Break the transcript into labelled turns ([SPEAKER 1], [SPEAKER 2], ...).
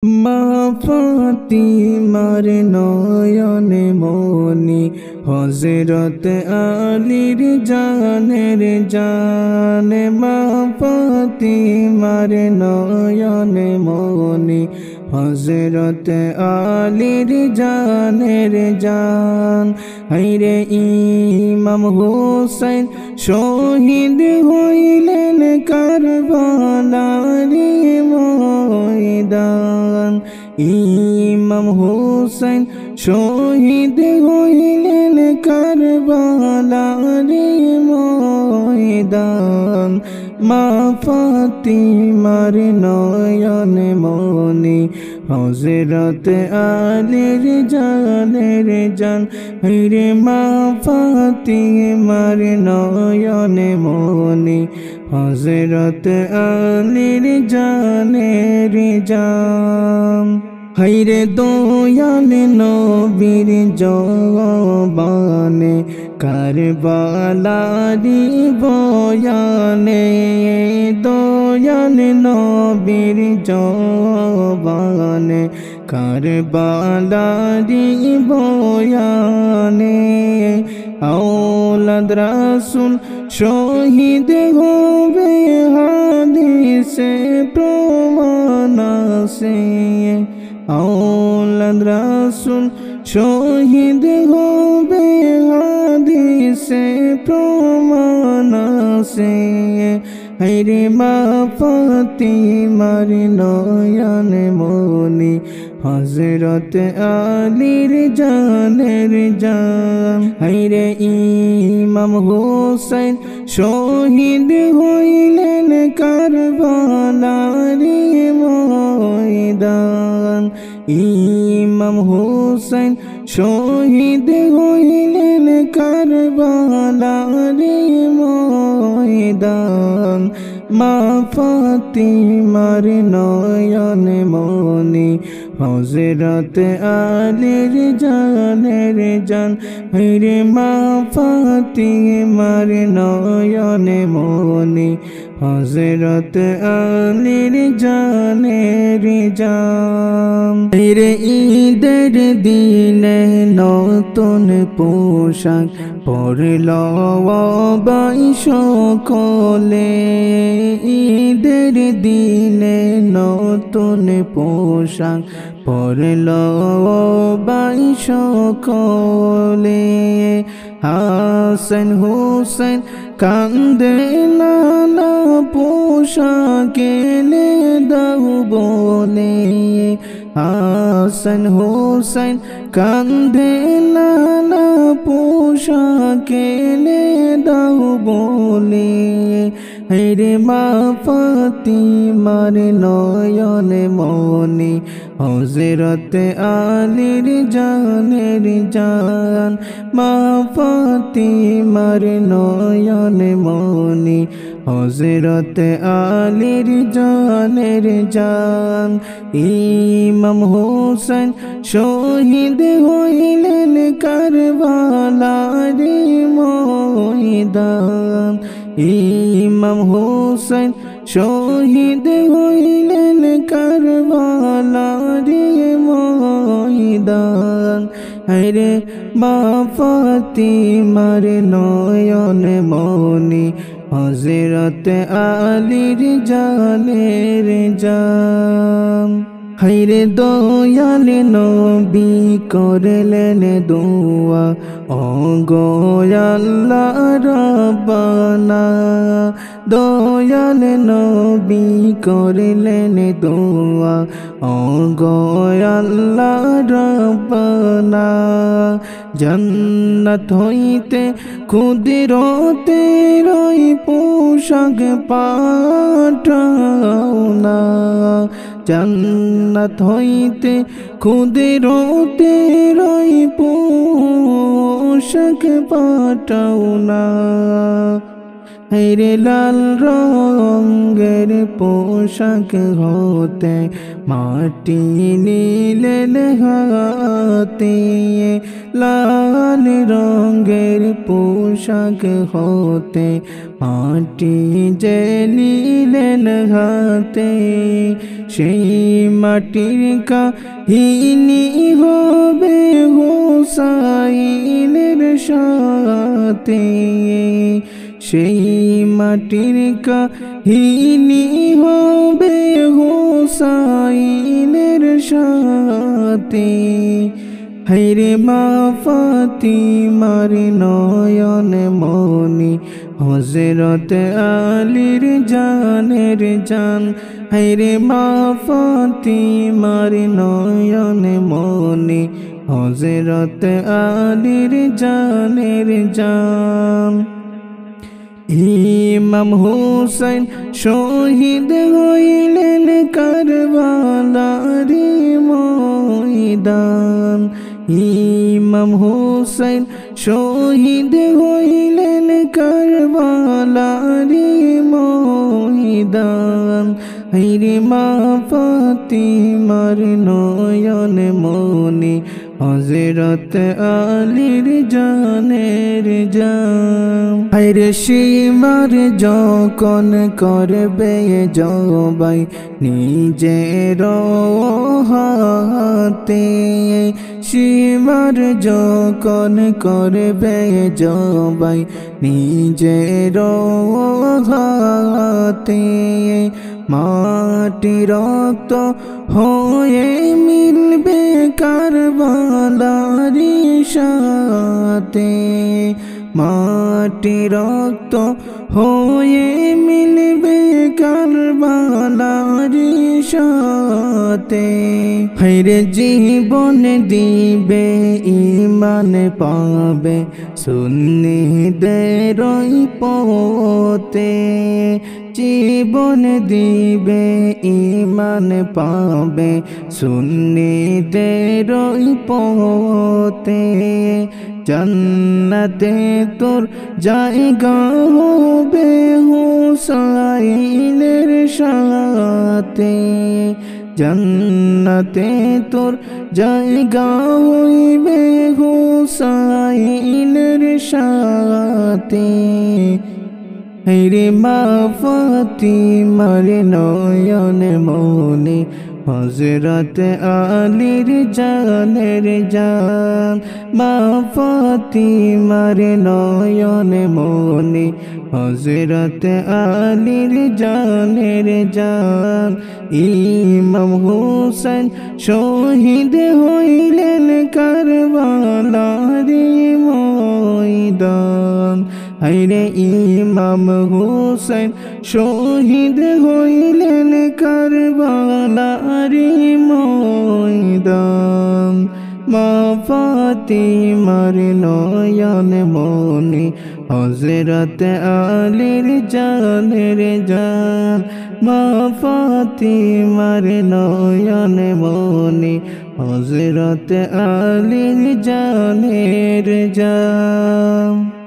[SPEAKER 1] মা ফাতিমার নয়নে মনি হযরত আলীর জানের জান। মা ফাতিমার নয়নে মনি হযরত আলীর জানের জান। হায়রে ইমাম হোসেন শহীদ হইলেন কারবালার ময়দান। ইমাম হোসেন শহীদ হইলেন কারবালার ময়দান। মা ফাতিমার নয়নে মনি হযরত আলীর জানের জান। হায়রে মা ফাতিমার নয়নে মনি হযরত আলীর জানের জান। হায়রে দয়াল নবীর জবানে কারবালারি বয়ানে। দয়াল নবীর জবানে কারবালারি বয়ানে। আওলাদ রাসূল শহীদ হবে হাদিসে প্রমাণ আছে। আওলাদ রাসূল শহীদ হবে হাদিসে প্রমাণ আছে। হায়রে মা ফাতিমার নয়নে মনি হযরত আলীর জানের জান। হায়রে ইমাম হোসেন শহীদ হইলেন কারবালার ময়দান। ইমাম হোসেন শহীদ হইলেন কারবালার ময়দান। মা ফাতিমার নয়নে মনি হযরত আলীর জানের জান। হায়রে মা ফাতিমার নয়নে মনি হযরত আলীর জানের জান। হায়রে ঈদের দিনে নতুন পোশাক পরল বাই সকলে। ঈদের দিনে নতুন পোশাক পরল বাই সকলে। হাসান হোসেন কান্দে নানা পোশাক এনে দাও বলে। হাসান হোসেন কান্দে নানা পোশাক এনে দাও বলে। হায়রে মা ফাতিমার নয়নে মনি হযরত আলীর জানের জান। মা ফাতিমার নয়নে মনি হযরত আলীর জানের জান। ইমাম হোসেন শহীদ হইলেন কারবালার ময়দান। ইমাম হোসেন শহীদ হইলেন কারবালার ময়দান। হায়রে মা ফাতিমার নয়নে মনি হযরত আলীর জানের জান। হায়রে দয়াল নবী করলেন দোয়া ও গো আল্লাহ রাব্বানা। দয়াল নবী করলেন দোয়া ও গো আল্লাহ রাব্বানা। জান্নাত হইতে কুদরতের ওই পোশাক পাঠাও না। জান্নাত হইতে কুদরতের ওই পোশাক পাঠাও না। হায়রে লাল রঙের পোশাক হতে মাটি নিলেন হাতে। লাল রঙের পোশাক হতে মাটি যে নিলেন হাতে। সেই মাটির কাহিনী হবে হুসাইনের সাথে, সেই মাটির কাহিনী হবে হুসাইনের সাথে। হায়রে মা ফাতিমার নয়ন মনি হযরত আলীর জানের জান। হায়রে মা ফাতিমার নয়ন মনি হযরত আলীর জানের জান। ইমাম হুসাইন শহীদ হইলেন কারবালার ময়দান। ইমাম হুসাইন শহীদ হইলেন কারবালার ময়দান। হায়রে মা ফাতিমার নয়ন মনি হযরত আলীর জানের জান। হায়রে সীমার যখন করবে জবাই নিজের হাতে, সীমার যখন করবে জবাই নিজের হাতে, মাটি রক্ত হয়ে মিলবে কারবালার সাথে, মাটি রক্ত হয়ে মিলবে কারবালার সাথে। হায়রে জীবন দিবে ঈমান পাবে সুন্নিদের পথে, জীবন দিবে ঈমান পাবে সুন্নিদের পথে। জান্নাতে তোর জায়গা হবে হুসাইনের সাথে, জান্নাতে তোর জায়গা হইবে হুসাইনের সাথে। হায়রে মা ফাতিমার নয়ন মনি হযরত আলীর জানের জান। মা ফাতিমার নয়ন মনি হযরত আলীর জানের জান। ইমাম হুসাইন শহীদ হইলেন কারবালার ময়দান। হায়রে ইমাম হুসাইন শহীদ হইলেন কারবালার ময়দান। মা ফাতিমার নয়ন মনি হযরত আলীর জানের জান। মা ফাতিমার নয়ন মনি হযরত আলীর জানের জান।